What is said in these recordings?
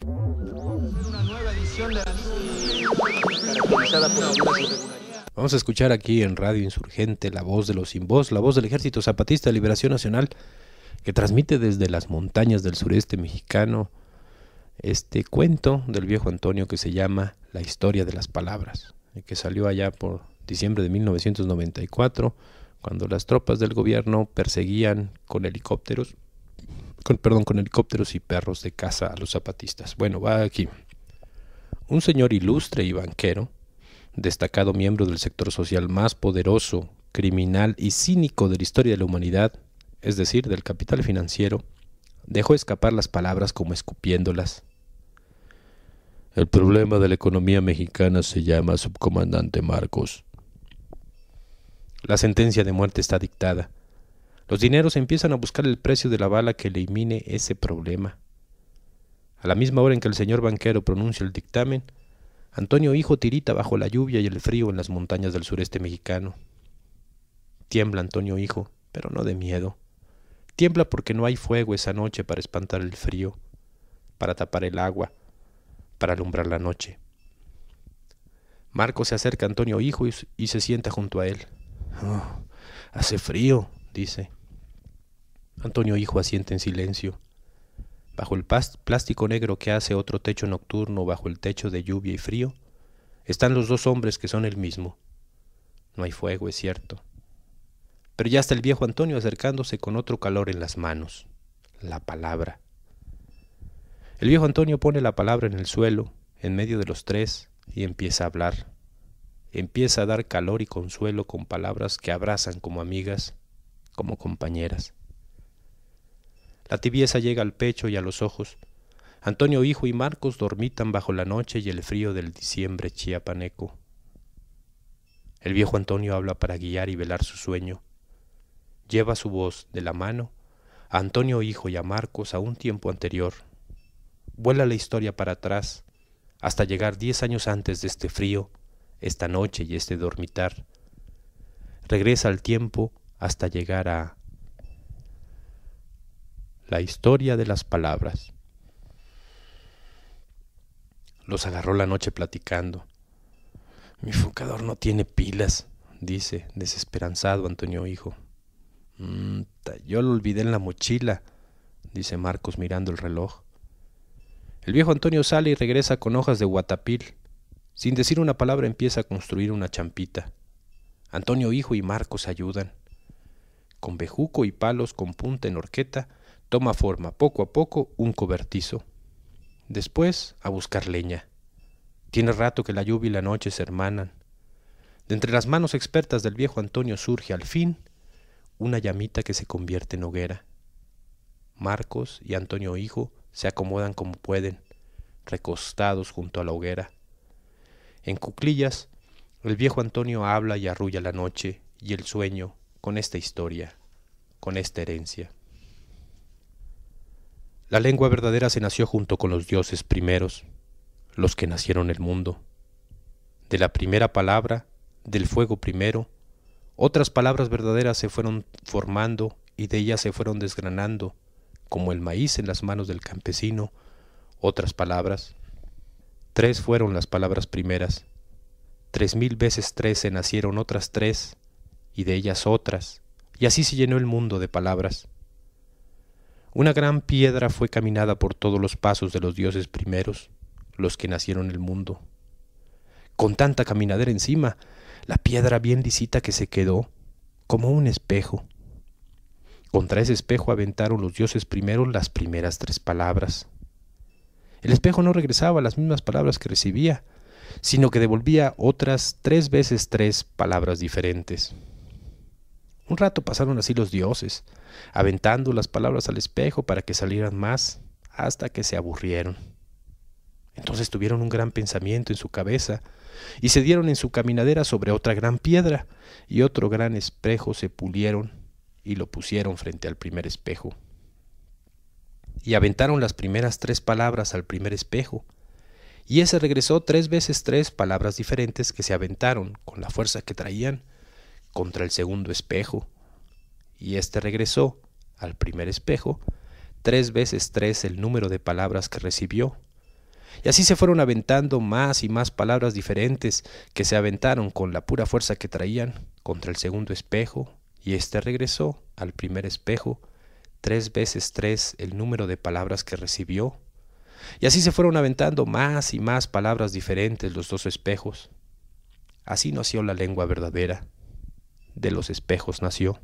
Una nueva edición de la caracterizada por algunas irregularidades. Vamos a escuchar aquí en Radio Insurgente la voz de los sin voz, la voz del Ejército Zapatista de Liberación Nacional, que transmite desde las montañas del sureste mexicano este cuento del viejo Antonio que se llama La historia de las palabras, que salió allá por diciembre de 1994, cuando las tropas del gobierno perseguían con helicópteros y perros de caza a los zapatistas. Bueno, va aquí. Un señor ilustre y banquero, destacado miembro del sector social más poderoso, criminal y cínico de la historia de la humanidad, es decir, del capital financiero, dejó escapar las palabras como escupiéndolas. El problema de la economía mexicana se llama subcomandante Marcos. La sentencia de muerte está dictada. Los dineros empiezan a buscar el precio de la bala que elimine ese problema. A la misma hora en que el señor banquero pronuncia el dictamen, Antonio Hijo tirita bajo la lluvia y el frío en las montañas del sureste mexicano. Tiembla Antonio Hijo, pero no de miedo. Tiembla porque no hay fuego esa noche para espantar el frío, para tapar el agua, para alumbrar la noche. Marcos se acerca a Antonio Hijo y se sienta junto a él. Oh, hace frío, dice. Antonio Hijo asiente en silencio. Bajo el plástico negro que hace otro techo nocturno, bajo el techo de lluvia y frío, están los dos hombres que son el mismo. No hay fuego, es cierto. Pero ya está el viejo Antonio acercándose con otro calor en las manos, la palabra. El viejo Antonio pone la palabra en el suelo, en medio de los tres, y empieza a hablar. Empieza a dar calor y consuelo con palabras que abrazan como amigas, como compañeras. La tibieza llega al pecho y a los ojos. Antonio Hijo y Marcos dormitan bajo la noche y el frío del diciembre chiapaneco. El viejo Antonio habla para guiar y velar su sueño. Lleva su voz de la mano a Antonio Hijo y a Marcos a un tiempo anterior. Vuela la historia para atrás, hasta llegar 10 años antes de este frío, esta noche y este dormitar. Regresa al tiempo hasta llegar a la historia de las palabras. Los agarró la noche platicando. Mi enfocador no tiene pilas, dice, desesperanzado Antonio Hijo. Yo lo olvidé en la mochila, dice Marcos mirando el reloj. El viejo Antonio sale y regresa con hojas de guatapil. Sin decir una palabra empieza a construir una champita. Antonio Hijo y Marcos ayudan. Con bejuco y palos con punta en horqueta, toma forma poco a poco un cobertizo. Después a buscar leña. Tiene rato que la lluvia y la noche se hermanan. De entre las manos expertas del viejo Antonio surge al fin una llamita que se convierte en hoguera. Marcos y Antonio Hijo se acomodan como pueden, recostados junto a la hoguera. En cuclillas, el viejo Antonio habla y arrulla la noche y el sueño con esta historia, con esta herencia. La lengua verdadera se nació junto con los dioses primeros, los que nacieron el mundo. De la primera palabra, del fuego primero, otras palabras verdaderas se fueron formando y de ellas se fueron desgranando, como el maíz en las manos del campesino, otras palabras. 3 fueron las palabras primeras. 3000 veces 13 nacieron otras 3, y de ellas otras, y así se llenó el mundo de palabras. Una gran piedra fue caminada por todos los pasos de los dioses primeros, los que nacieron el mundo. Con tanta caminadera encima, la piedra bien lisita que se quedó, como un espejo. Contra ese espejo aventaron los dioses primeros las primeras 3 palabras. El espejo no regresaba las mismas palabras que recibía, sino que devolvía otras 3 veces 3 palabras diferentes. Un rato pasaron así los dioses, aventando las palabras al espejo para que salieran más, hasta que se aburrieron. Entonces tuvieron un gran pensamiento en su cabeza, y se dieron en su caminadera sobre otra gran piedra, y otro gran espejo se pulieron, y lo pusieron frente al primer espejo. Y aventaron las primeras 3 palabras al primer espejo, y ese regresó 3 veces 3 palabras diferentes que se aventaron, con la fuerza que traían, contra el segundo espejo, y este regresó al primer espejo 3 veces 3 el número de palabras que recibió, Y así se fueron aventando más y más palabras diferentes que se aventaron con la pura fuerza que traían contra el segundo espejo, y éste regresó al primer espejo 3 veces 3 el número de palabras que recibió. Y así se fueron aventando más y más palabras diferentes los 2 espejos. Así nació la lengua verdadera. De los espejos nació.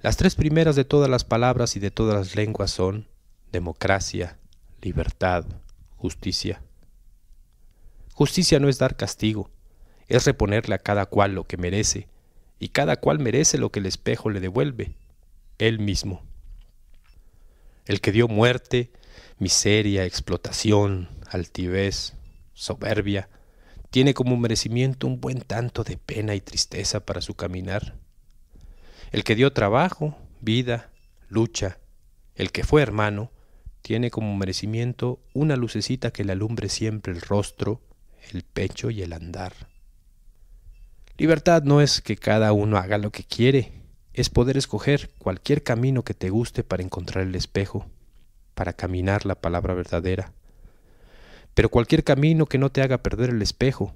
Las 3 primeras de todas las palabras y de todas las lenguas son democracia, libertad, justicia. Justicia no es dar castigo, es reponerle a cada cual lo que merece, y cada cual merece lo que el espejo le devuelve, él mismo. El que dio muerte, miseria, explotación, altivez, soberbia, tiene como merecimiento un buen tanto de pena y tristeza para su caminar. El que dio trabajo, vida, lucha, el que fue hermano, tiene como merecimiento una lucecita que le alumbre siempre el rostro, el pecho y el andar. Libertad no es que cada uno haga lo que quiere, es poder escoger cualquier camino que te guste para encontrar el espejo, para caminar la palabra verdadera. Pero cualquier camino que no te haga perder el espejo,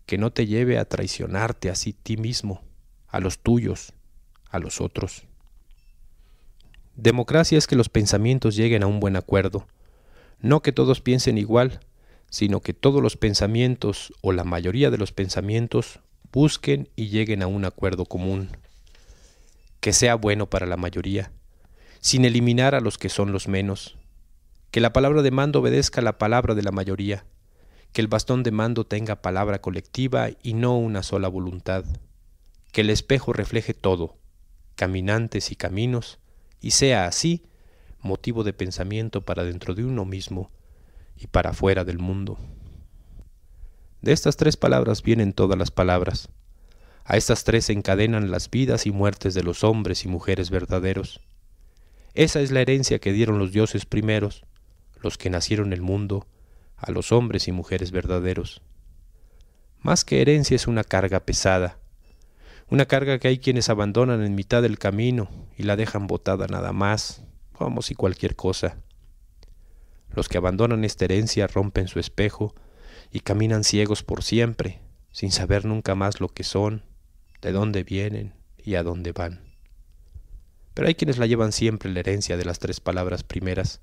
que no te lleve a traicionarte a ti mismo, a los tuyos, a los otros. Democracia es que los pensamientos lleguen a un buen acuerdo, no que todos piensen igual, sino que todos los pensamientos o la mayoría de los pensamientos busquen y lleguen a un acuerdo común, que sea bueno para la mayoría, sin eliminar a los que son los menos, que la palabra de mando obedezca a la palabra de la mayoría, que el bastón de mando tenga palabra colectiva y no una sola voluntad, que el espejo refleje todo, caminantes y caminos, y sea así motivo de pensamiento para dentro de uno mismo y para fuera del mundo. De estas 3 palabras vienen todas las palabras. A estas 3 se encadenan las vidas y muertes de los hombres y mujeres verdaderos. Esa es la herencia que dieron los dioses primeros, los que nacieron en el mundo, a los hombres y mujeres verdaderos. Más que herencia es una carga pesada, una carga que hay quienes abandonan en mitad del camino y la dejan botada nada más, como si cualquier cosa. Los que abandonan esta herencia rompen su espejo y caminan ciegos por siempre, sin saber nunca más lo que son, de dónde vienen y a dónde van. Pero hay quienes la llevan siempre la herencia de las 3 palabras primeras.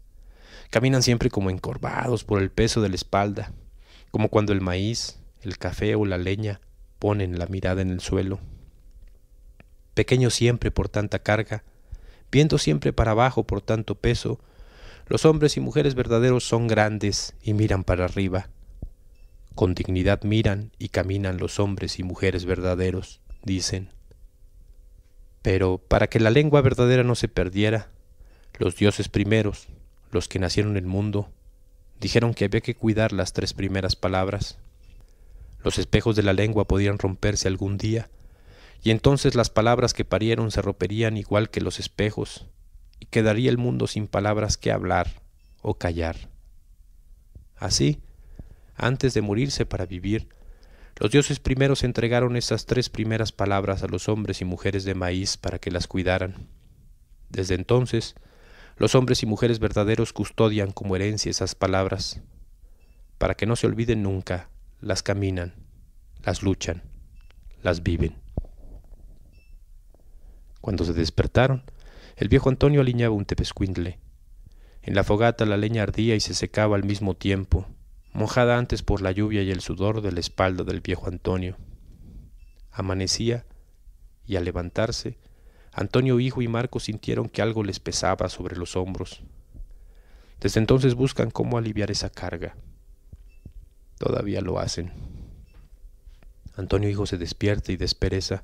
Caminan siempre como encorvados por el peso de la espalda, como cuando el maíz, el café o la leña ponen la mirada en el suelo. Pequeños siempre por tanta carga, viendo siempre para abajo por tanto peso, los hombres y mujeres verdaderos son grandes y miran para arriba. Con dignidad miran y caminan los hombres y mujeres verdaderos, dicen. Pero para que la lengua verdadera no se perdiera, los dioses primeros, los que nacieron en el mundo, dijeron que había que cuidar las 3 primeras palabras. Los espejos de la lengua podían romperse algún día, y entonces las palabras que parieron se romperían igual que los espejos, y quedaría el mundo sin palabras que hablar o callar. Así, antes de morirse para vivir, los dioses primeros entregaron esas 3 primeras palabras a los hombres y mujeres de maíz para que las cuidaran. Desde entonces, los hombres y mujeres verdaderos custodian como herencia esas palabras, para que no se olviden nunca, las caminan, las luchan, las viven. Cuando se despertaron, el viejo Antonio aliñaba un tepezcuintle. En la fogata la leña ardía y se secaba al mismo tiempo, mojada antes por la lluvia y el sudor de la espalda del viejo Antonio. Amanecía, y al levantarse, Antonio hijo y Marco sintieron que algo les pesaba sobre los hombros. Desde entonces buscan cómo aliviar esa carga. Todavía lo hacen. Antonio hijo se despierta y despereza.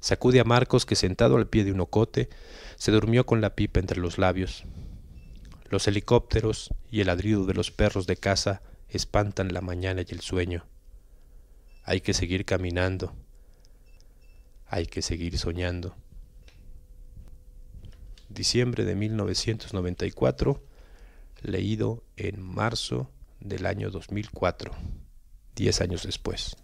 Sacude a Marcos, que sentado al pie de un ocote, se durmió con la pipa entre los labios. Los helicópteros y el ladrido de los perros de caza espantan la mañana y el sueño. Hay que seguir caminando. Hay que seguir soñando. Diciembre de 1994, leído en marzo del año 2004, 10 años después.